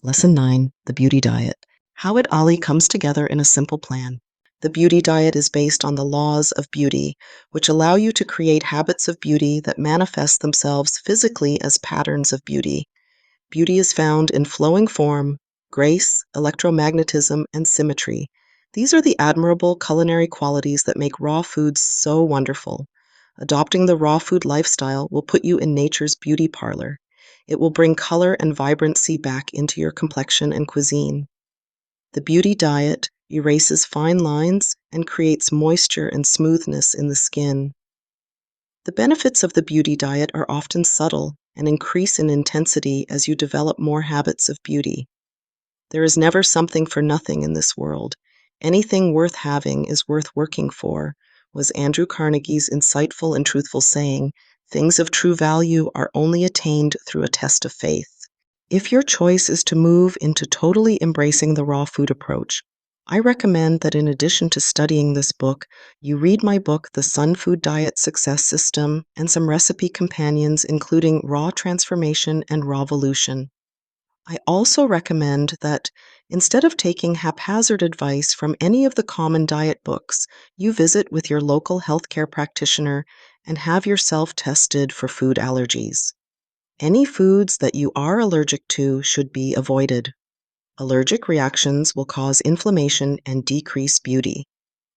Lesson 9, The Beauty Diet. How it Ali comes together in a simple plan. The beauty diet is based on the laws of beauty, which allow you to create habits of beauty that manifest themselves physically as patterns of beauty. Beauty is found in flowing form, grace, electromagnetism, and symmetry. These are the admirable culinary qualities that make raw foods so wonderful. Adopting the raw food lifestyle will put you in nature's beauty parlor. It will bring color and vibrancy back into your complexion and cuisine. The beauty diet erases fine lines and creates moisture and smoothness in the skin. The benefits of the beauty diet are often subtle and increase in intensity as you develop more habits of beauty. There is never something for nothing in this world. Anything worth having is worth working for, was Andrew Carnegie's insightful and truthful saying. Things of true value are only attained through a test of faith. If your choice is to move into totally embracing the raw food approach, I recommend that in addition to studying this book, you read my book, The Sun Food Diet Success System, and some recipe companions including Raw Transformation and Rawvolution. I also recommend that instead of taking haphazard advice from any of the common diet books, you visit with your local healthcare practitioner and have yourself tested for food allergies. Any foods that you are allergic to should be avoided. Allergic reactions will cause inflammation and decrease beauty.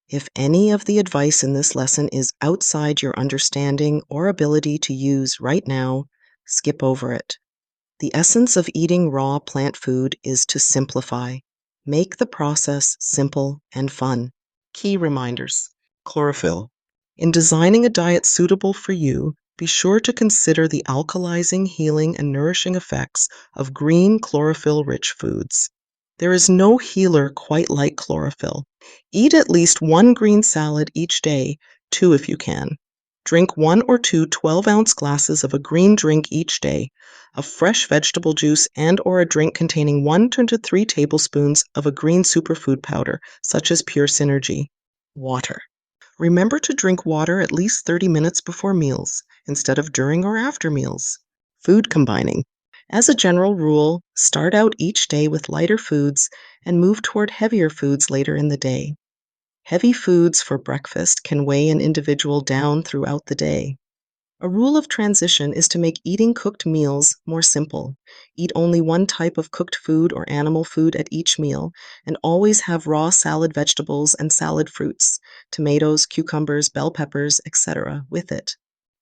If any of the advice in this lesson is outside your understanding or ability to use right now, skip over it. The essence of eating raw plant food is to simplify. Make the process simple and fun. Key reminders. Chlorophyll. In designing a diet suitable for you, be sure to consider the alkalizing, healing, and nourishing effects of green chlorophyll-rich foods. There is no healer quite like chlorophyll. Eat at least one green salad each day, 2 if you can. Drink 1 or 2 12-ounce glasses of a green drink each day, of fresh vegetable juice and or a drink containing 1 to 3 tablespoons of a green superfood powder, such as Pure Synergy. Water. Remember to drink water at least 30 minutes before meals, instead of during or after meals. Food combining. As a general rule, start out each day with lighter foods and move toward heavier foods later in the day. Heavy foods for breakfast can weigh an individual down throughout the day. A rule of transition is to make eating cooked meals more simple. Eat only one type of cooked food or animal food at each meal, and always have raw salad vegetables and salad fruits, tomatoes, cucumbers, bell peppers, etc. with it.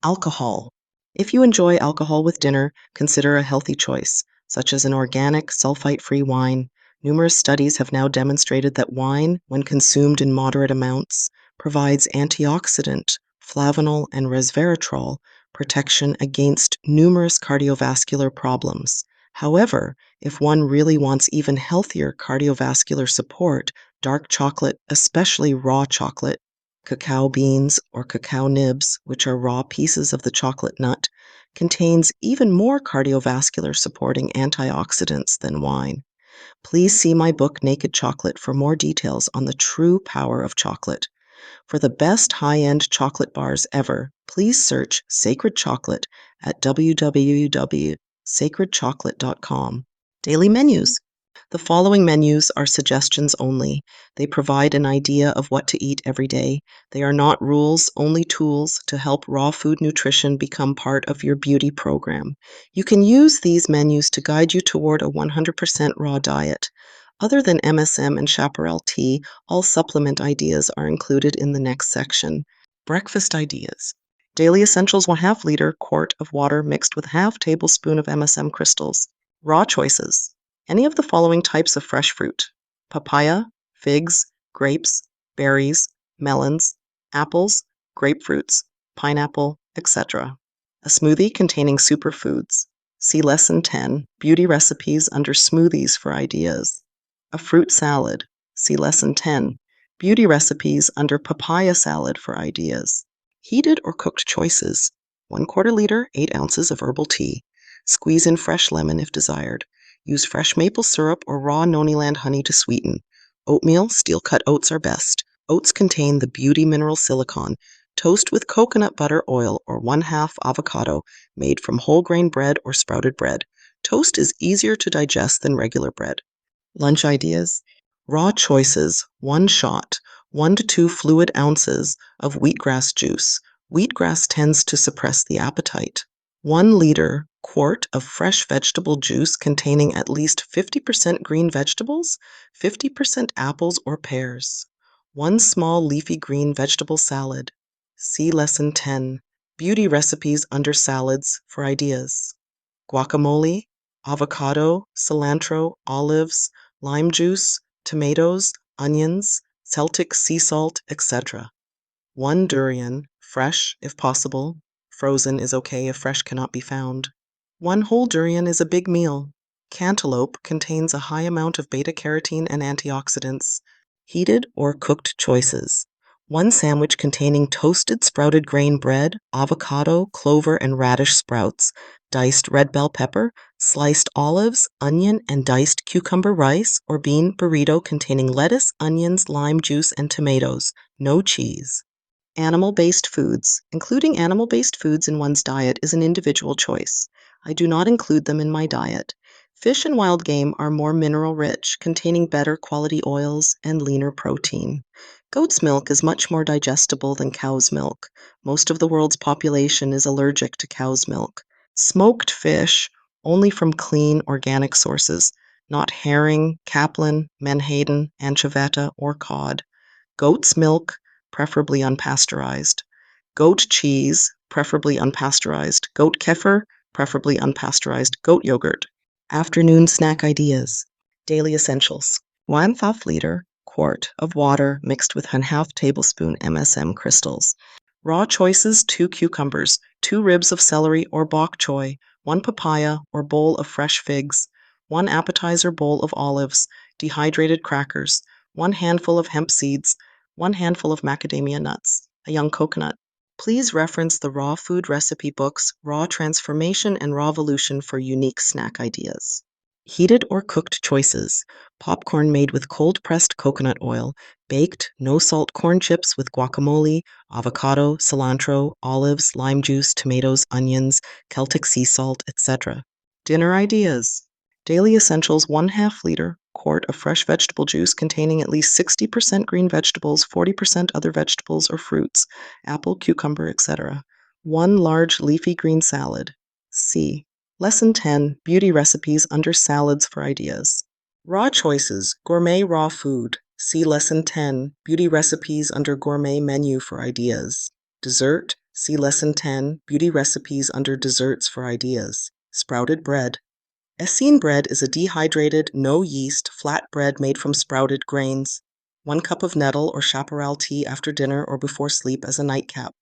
Alcohol. If you enjoy alcohol with dinner, consider a healthy choice, such as an organic, sulfite-free wine. Numerous studies have now demonstrated that wine, when consumed in moderate amounts, provides antioxidant, flavanol, and resveratrol protection against numerous cardiovascular problems. However, if one really wants even healthier cardiovascular support, dark chocolate, especially raw chocolate, cacao beans or cacao nibs, which are raw pieces of the chocolate nut, contains even more cardiovascular supporting antioxidants than wine. Please see my book, Naked Chocolate, for more details on the true power of chocolate. For the best high-end chocolate bars ever, please search Sacred Chocolate at www.sacredchocolate.com. Daily menus. The following menus are suggestions only. They provide an idea of what to eat every day. They are not rules, only tools to help raw food nutrition become part of your beauty program. You can use these menus to guide you toward a 100% raw diet. Other than MSM and chaparral tea, all supplement ideas are included in the next section. Breakfast ideas. Daily essentials: 1/2 liter quart of water mixed with half tablespoon of MSM crystals. Raw choices. Any of the following types of fresh fruit: papaya, figs, grapes, berries, melons, apples, grapefruits, pineapple, etc. A smoothie containing superfoods. See Lesson 10, Beauty Recipes, under Smoothies for ideas. A fruit salad. See Lesson 10, Beauty Recipes, under Papaya Salad for ideas. Heated or cooked choices. 1/4 liter, 8 ounces of herbal tea. Squeeze in fresh lemon if desired. Use fresh maple syrup or raw Noniland honey to sweeten. Oatmeal, steel-cut oats are best. Oats contain the beauty mineral silicon. Toast with coconut butter oil or 1/2 avocado made from whole grain bread or sprouted bread. Toast is easier to digest than regular bread. Lunch ideas. Raw choices, 1 shot, 1 to 2 fluid ounces of wheatgrass juice. Wheatgrass tends to suppress the appetite. 1 liter quart of fresh vegetable juice containing at least 50% green vegetables, 50% apples or pears. 1 small leafy green vegetable salad. See Lesson 10, Beauty Recipes Under Salads for ideas. Guacamole, avocado, cilantro, olives, lime juice, tomatoes, onions, Celtic sea salt, etc. 1 durian, fresh if possible. Frozen is okay if fresh cannot be found. 1 whole durian is a big meal. Cantaloupe contains a high amount of beta-carotene and antioxidants. Heated or cooked choices. 1 sandwich containing toasted sprouted grain bread, avocado, clover, and radish sprouts, diced red bell pepper, sliced olives, onion, and diced cucumber rice or bean burrito containing lettuce, onions, lime juice, and tomatoes. No cheese. Animal-based foods. Including animal-based foods in one's diet is an individual choice. I do not include them in my diet. Fish and wild game are more mineral-rich, containing better quality oils and leaner protein. Goat's milk is much more digestible than cow's milk. Most of the world's population is allergic to cow's milk. Smoked fish, only from clean, organic sources, not herring, capelin, menhaden, anchoveta, or cod. Goat's milk, preferably unpasteurized. Goat cheese, preferably unpasteurized. Goat kefir, preferably unpasteurized. Goat yogurt. Afternoon snack ideas. Daily essentials. 1/2 liter quart of water mixed with 1/2 tablespoon MSM crystals. Raw choices, 2 cucumbers, 2 ribs of celery or bok choy, 1 papaya or bowl of fresh figs, 1 appetizer bowl of olives, dehydrated crackers, 1 handful of hemp seeds, 1 handful of macadamia nuts, a young coconut. Please reference the raw food recipe books, Raw Transformation and Rawvolution for unique snack ideas. Heated or cooked choices. Popcorn made with cold-pressed coconut oil, baked, no-salt corn chips with guacamole, avocado, cilantro, olives, lime juice, tomatoes, onions, Celtic sea salt, etc. Dinner ideas. Daily essentials, 1/2 liter quart of fresh vegetable juice containing at least 60% green vegetables, 40% other vegetables or fruits, apple, cucumber, etc. 1 large leafy green salad. C. Lesson 10, Beauty Recipes Under Salads for Ideas. Raw choices, gourmet raw food. See Lesson 10, Beauty Recipes Under Gourmet Menu for Ideas. Dessert, see Lesson 10, Beauty Recipes Under Desserts for Ideas. Sprouted bread. Essene bread is a dehydrated, no-yeast, flat bread made from sprouted grains. 1 cup of nettle or chaparral tea after dinner or before sleep as a nightcap.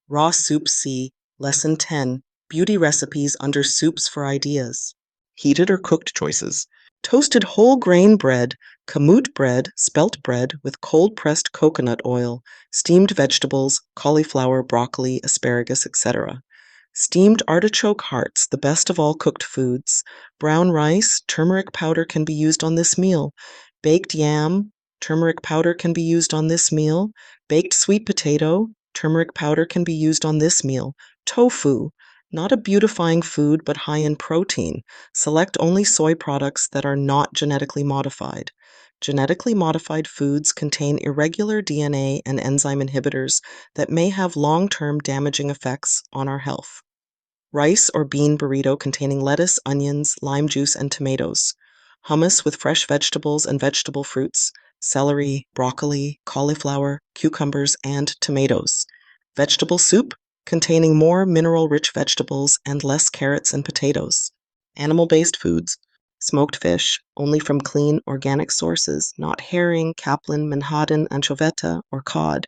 Raw soup C, Lesson 10, Beauty Recipes Under Soups for Ideas. Heated or cooked choices. Toasted whole grain bread, kamut bread, spelt bread with cold-pressed coconut oil, steamed vegetables, cauliflower, broccoli, asparagus, etc. Steamed artichoke hearts, the best of all cooked foods. Brown rice, turmeric powder can be used on this meal. Baked yam, turmeric powder can be used on this meal. Baked sweet potato, turmeric powder can be used on this meal. Tofu, not a beautifying food but high in protein. Select only soy products that are not genetically modified. Genetically modified foods contain irregular DNA and enzyme inhibitors that may have long-term damaging effects on our health. Rice or bean burrito containing lettuce, onions, lime juice, and tomatoes. Hummus with fresh vegetables and vegetable fruits, celery, broccoli, cauliflower, cucumbers, and tomatoes. Vegetable soup containing more mineral-rich vegetables and less carrots and potatoes. Animal-based foods. Smoked fish, only from clean, organic sources, not herring, capelin, menhaden, anchoveta, or cod.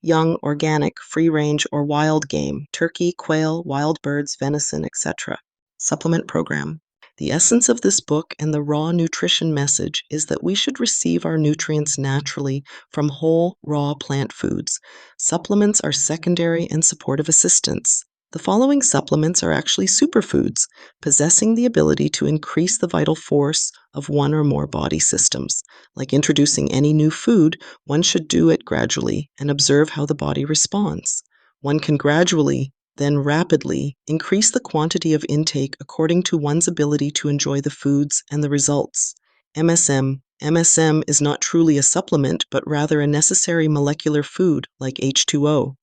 Young, organic, free-range, or wild game, turkey, quail, wild birds, venison, etc. Supplement program. The essence of this book and the raw nutrition message is that we should receive our nutrients naturally from whole, raw plant foods. Supplements are secondary and supportive assistance. The following supplements are actually superfoods, possessing the ability to increase the vital force of one or more body systems. Like introducing any new food, one should do it gradually and observe how the body responds. One can gradually Then rapidly increase the quantity of intake according to one's ability to enjoy the foods and the results. MSM. MSM is not truly a supplement, but rather a necessary molecular food like H2O.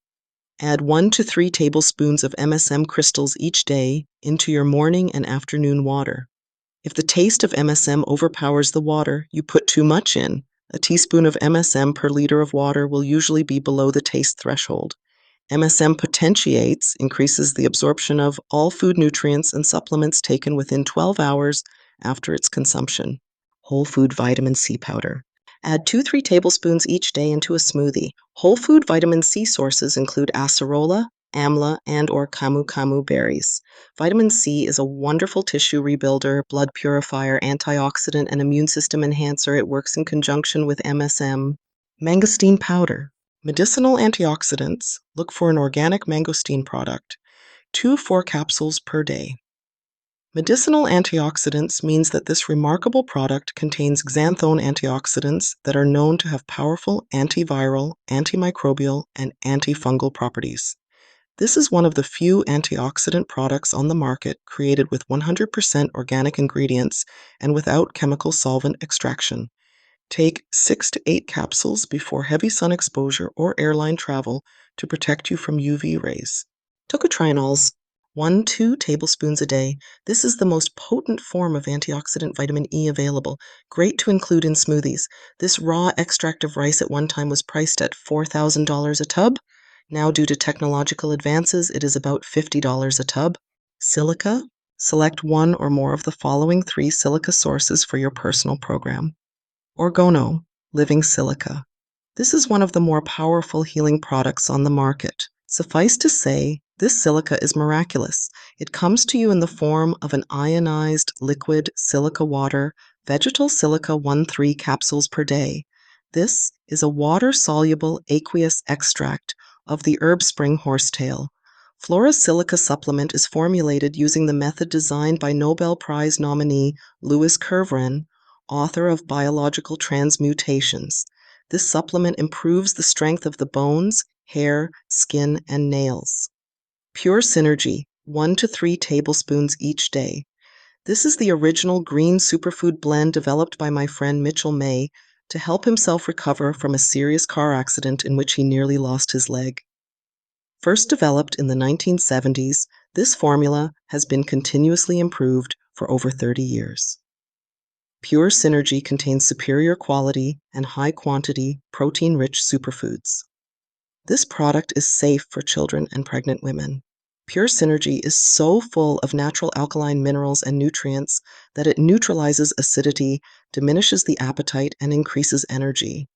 Add 1 to 3 tablespoons of MSM crystals each day into your morning and afternoon water. If the taste of MSM overpowers the water, you put too much in. A teaspoon of MSM per liter of water will usually be below the taste threshold. MSM potentiates, increases the absorption of all food nutrients and supplements taken within 12 hours after its consumption. Whole food vitamin C powder. Add 2-3 tablespoons each day into a smoothie. Whole food vitamin C sources include acerola, amla, and/or camu berries. Vitamin C is a wonderful tissue rebuilder, blood purifier, antioxidant, and immune system enhancer. It works in conjunction with MSM. Mangosteen powder. Medicinal antioxidants. Look for an organic mangosteen product. 2-4 capsules per day. Medicinal antioxidants means that this remarkable product contains xanthone antioxidants that are known to have powerful antiviral, antimicrobial, and antifungal properties. This is one of the few antioxidant products on the market created with 100% organic ingredients and without chemical solvent extraction. Take 6 to 8 capsules before heavy sun exposure or airline travel to protect you from UV rays. Tocotrienols, 1-2 tablespoons a day. This is the most potent form of antioxidant vitamin E available, great to include in smoothies. This raw extract of rice at one time was priced at $4,000 a tub. Now, due to technological advances, it is about $50 a tub. Silica. Select one or more of the following 3 silica sources for your personal program. Orgono, living silica. This is one of the more powerful healing products on the market. Suffice to say, this silica is miraculous. It comes to you in the form of an ionized liquid silica water, vegetal silica 1-3 capsules per day. This is a water-soluble aqueous extract of the herb spring horsetail. Flora's silica supplement is formulated using the method designed by Nobel Prize nominee Louis Kervran, author of Biological Transmutations. This supplement improves the strength of the bones, hair, skin, and nails. Pure Synergy, 1 to 3 tablespoons each day. This is the original green superfood blend developed by my friend Mitchell May to help himself recover from a serious car accident in which he nearly lost his leg. First developed in the 1970s, this formula has been continuously improved for over 30 years. Pure Synergy contains superior quality and high-quantity, protein-rich superfoods. This product is safe for children and pregnant women. Pure Synergy is so full of natural alkaline minerals and nutrients that it neutralizes acidity, diminishes the appetite, and increases energy.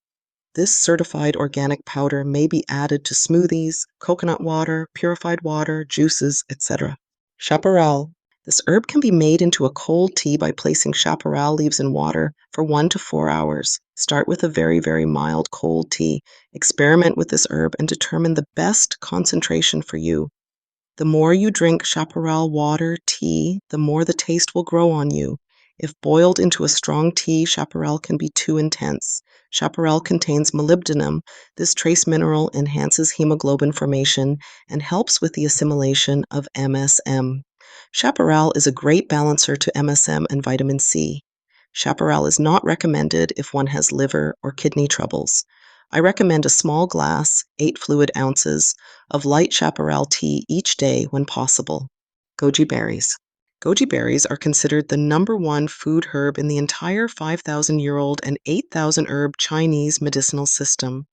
This certified organic powder may be added to smoothies, coconut water, purified water, juices, etc. Chaparral. This herb can be made into a cold tea by placing chaparral leaves in water for 1 to 4 hours. Start with a very, very mild cold tea. Experiment with this herb and determine the best concentration for you. The more you drink chaparral water, tea, the more the taste will grow on you. If boiled into a strong tea, chaparral can be too intense. Chaparral contains molybdenum. This trace mineral enhances hemoglobin formation and helps with the assimilation of MSM. Chaparral is a great balancer to MSM and vitamin C. Chaparral is not recommended if one has liver or kidney troubles. I recommend a small glass, 8 fluid ounces, of light chaparral tea each day when possible. Goji berries. Goji berries are considered the #1 food herb in the entire 5,000-year-old and 8,000 herb Chinese medicinal system.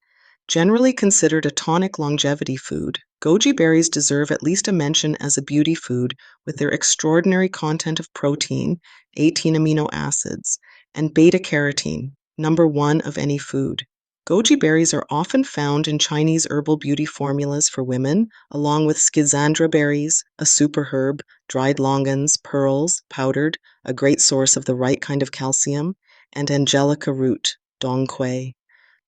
Generally considered a tonic longevity food, goji berries deserve at least a mention as a beauty food with their extraordinary content of protein, 18 amino acids, and beta-carotene, #1 of any food. Goji berries are often found in Chinese herbal beauty formulas for women, along with schizandra berries, a super herb, dried longans, pearls, powdered, a great source of the right kind of calcium, and angelica root, dong quai.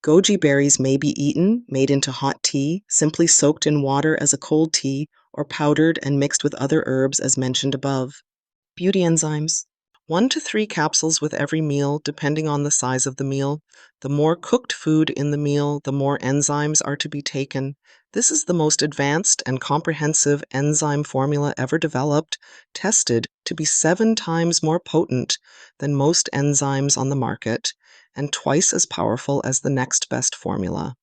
Goji berries may be eaten, made into hot tea, simply soaked in water as a cold tea, or powdered and mixed with other herbs as mentioned above. Beauty enzymes. 1 to 3 capsules with every meal, depending on the size of the meal. The more cooked food in the meal, the more enzymes are to be taken. This is the most advanced and comprehensive enzyme formula ever developed, tested to be 7 times more potent than most enzymes on the market and twice as powerful as the next best formula.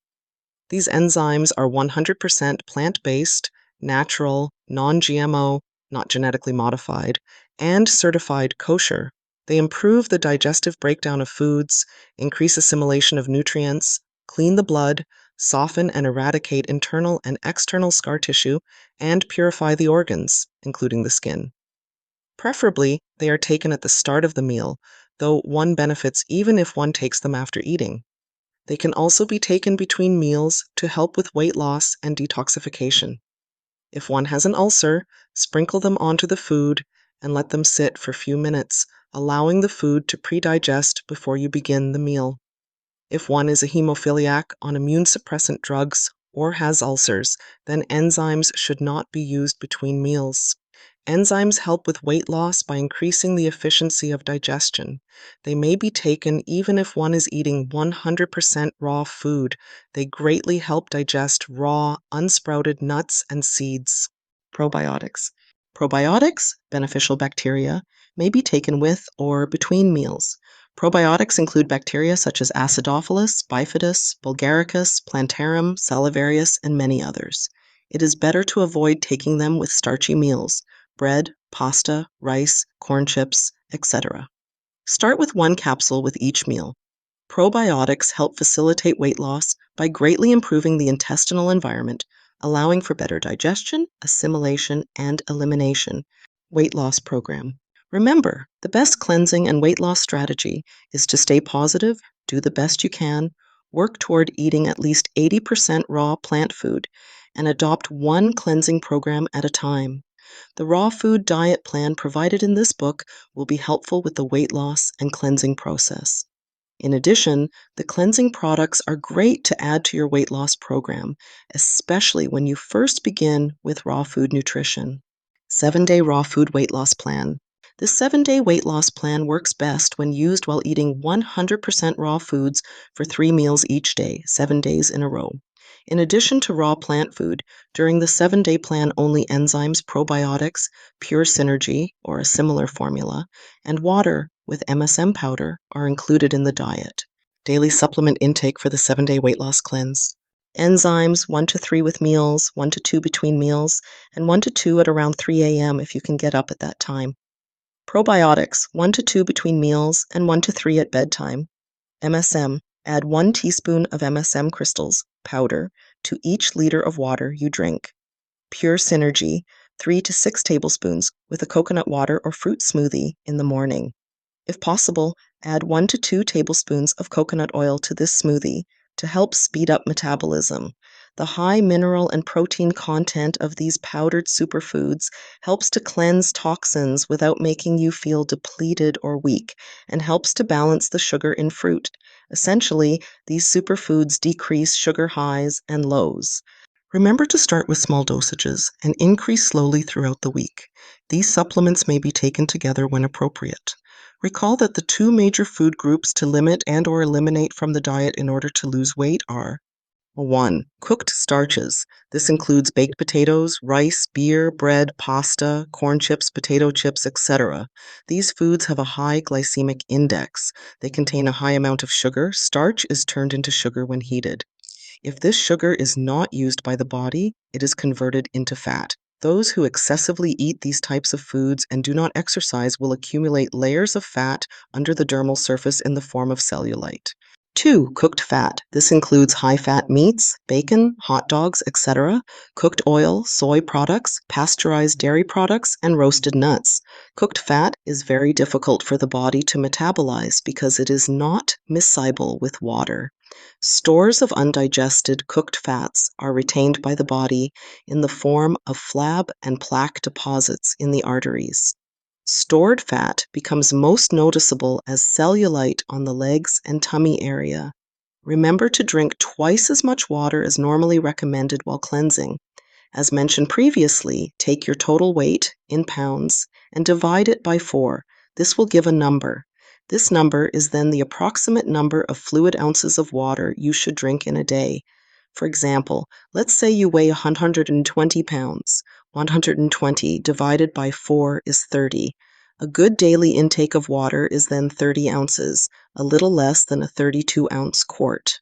These enzymes are 100% plant-based, natural, non-GMO, not genetically modified, and certified kosher. They improve the digestive breakdown of foods, increase assimilation of nutrients, clean the blood, soften and eradicate internal and external scar tissue, and purify the organs, including the skin. Preferably, they are taken at the start of the meal, though one benefits even if one takes them after eating. They can also be taken between meals to help with weight loss and detoxification. If one has an ulcer, sprinkle them onto the food and let them sit for a few minutes, allowing the food to pre-digest before you begin the meal. If one is a hemophiliac on immune suppressant drugs or has ulcers, then enzymes should not be used between meals. Enzymes help with weight loss by increasing the efficiency of digestion. They may be taken even if one is eating 100% raw food. They greatly help digest raw, unsprouted nuts and seeds. Probiotics. Probiotics, beneficial bacteria, may be taken with or between meals. Probiotics include bacteria such as Acidophilus, Bifidus, Bulgaricus, Plantarum, Salivarius, and many others. It is better to avoid taking them with starchy meals, bread, pasta, rice, corn chips, etc. Start with 1 capsule with each meal. Probiotics help facilitate weight loss by greatly improving the intestinal environment, allowing for better digestion, assimilation, and elimination. Weight loss program. Remember, the best cleansing and weight loss strategy is to stay positive, do the best you can, work toward eating at least 80% raw plant food, and adopt 1 cleansing program at a time. The raw food diet plan provided in this book will be helpful with the weight loss and cleansing process. In addition, the cleansing products are great to add to your weight loss program, especially when you first begin with raw food nutrition. 7-Day Raw Food Weight Loss Plan. This 7-day weight loss plan works best when used while eating 100% raw foods for 3 meals each day, 7 days in a row. In addition to raw plant food, during the 7-day plan only enzymes, probiotics, pure synergy, or a similar formula, and water with MSM powder are included in the diet. Daily supplement intake for the 7-day weight loss cleanse. Enzymes, 1 to 3 with meals, 1 to 2 between meals, and 1 to 2 at around 3 a.m. if you can get up at that time. Probiotics, 1 to 2 between meals and 1 to 3 at bedtime. MSM, add 1 teaspoon of MSM crystals, powder, to each liter of water you drink. Pure Synergy, 3 to 6 tablespoons with a coconut water or fruit smoothie in the morning. If possible, add 1 to 2 tablespoons of coconut oil to this smoothie to help speed up metabolism. The high mineral and protein content of these powdered superfoods helps to cleanse toxins without making you feel depleted or weak, and helps to balance the sugar in fruit. Essentially, these superfoods decrease sugar highs and lows. Remember to start with small dosages and increase slowly throughout the week. These supplements may be taken together when appropriate. Recall that the 2 major food groups to limit and/or eliminate from the diet in order to lose weight are 1. Cooked starches. This includes baked potatoes, rice, beer, bread, pasta, corn chips, potato chips, etc. These foods have a high glycemic index. They contain a high amount of sugar. Starch is turned into sugar when heated. If this sugar is not used by the body, it is converted into fat. Those who excessively eat these types of foods and do not exercise will accumulate layers of fat under the dermal surface in the form of cellulite. 2. Cooked fat. This includes high-fat meats, bacon, hot dogs, etc., cooked oil, soy products, pasteurized dairy products, and roasted nuts. Cooked fat is very difficult for the body to metabolize because it is not miscible with water. Stores of undigested cooked fats are retained by the body in the form of flab and plaque deposits in the arteries. Stored fat becomes most noticeable as cellulite on the legs and tummy area. Remember to drink twice as much water as normally recommended while cleansing. As mentioned previously, take your total weight in pounds and divide it by 4. This will give a number. This number is then the approximate number of fluid ounces of water you should drink in a day. For example, let's say you weigh 120 pounds. 120 divided by 4 is 30. A good daily intake of water is then 30 ounces, a little less than a 32-ounce quart.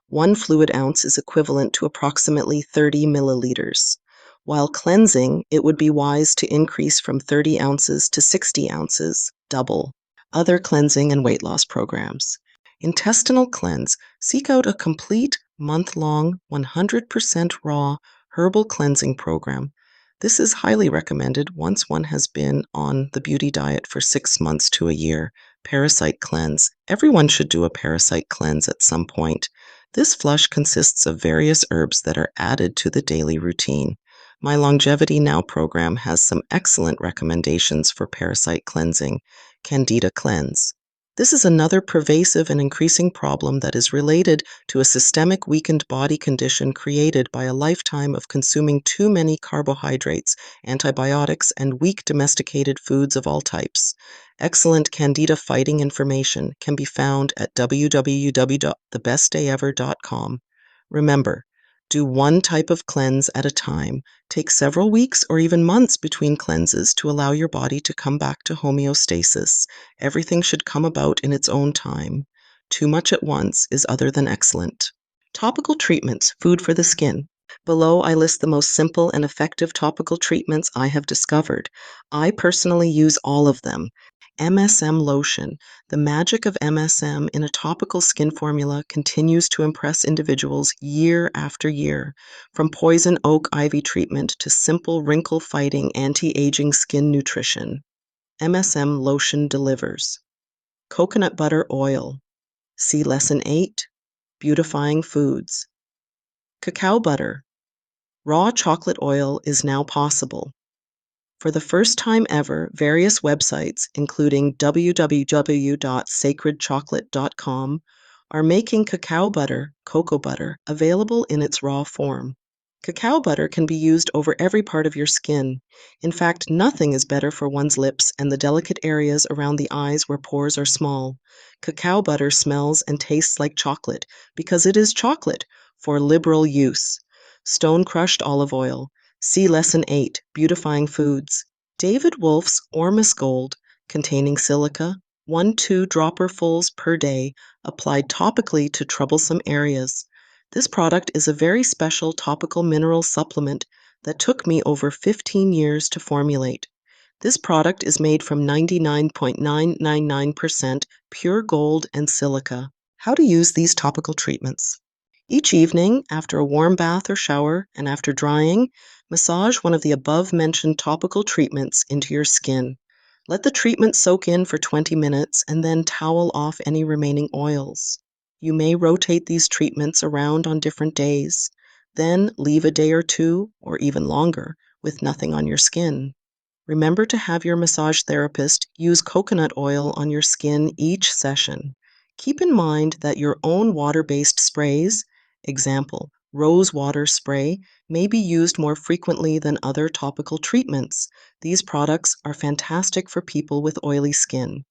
1 fluid ounce is equivalent to approximately 30 milliliters. While cleansing, it would be wise to increase from 30 ounces to 60 ounces, double. Other cleansing and weight loss programs. Intestinal cleanse. Seek out a complete, month-long, 100% raw herbal cleansing program. This is highly recommended once one has been on the beauty diet for 6 months to a year. Parasite cleanse. Everyone should do a parasite cleanse at some point. This flush consists of various herbs that are added to the daily routine. My Longevity Now program has some excellent recommendations for parasite cleansing. Candida cleanse. This is another pervasive and increasing problem that is related to a systemic weakened body condition created by a lifetime of consuming too many carbohydrates, antibiotics, and weak domesticated foods of all types. Excellent Candida fighting information can be found at www.thebestdayever.com. Remember, do one type of cleanse at a time. Take several weeks or even months between cleanses to allow your body to come back to homeostasis. Everything should come about in its own time. Too much at once is other than excellent. Topical treatments, food for the skin. Below, I list the most simple and effective topical treatments I have discovered. I personally use all of them. MSM lotion. The magic of MSM in a topical skin formula continues to impress individuals year after year. From poison oak ivy treatment to simple wrinkle-fighting anti-aging skin nutrition. MSM lotion delivers. Coconut butter oil. See Lesson 8, Beautifying Foods. Cacao butter. Raw chocolate oil is now possible. For the first time ever, various websites, including www.sacredchocolate.com, are making cacao butter, cocoa butter, available in its raw form. Cacao butter can be used over every part of your skin. In fact, nothing is better for one's lips and the delicate areas around the eyes where pores are small. Cacao butter smells and tastes like chocolate because it is chocolate for liberal use. Stone-crushed olive oil. See Lesson 8, Beautifying Foods. David Wolfe's Ormus Gold, containing silica, 1-2 dropperfuls per day, applied topically to troublesome areas. This product is a very special topical mineral supplement that took me over 15 years to formulate. This product is made from 99.999% pure gold and silica. How to use these topical treatments. Each evening, after a warm bath or shower, and after drying, massage one of the above-mentioned topical treatments into your skin. Let the treatment soak in for 20 minutes and then towel off any remaining oils. You may rotate these treatments around on different days. Then leave a day or two, or even longer, with nothing on your skin. Remember to have your massage therapist use coconut oil on your skin each session. Keep in mind that your own water-based sprays, example, rose water spray, may be used more frequently than other topical treatments. These products are fantastic for people with oily skin.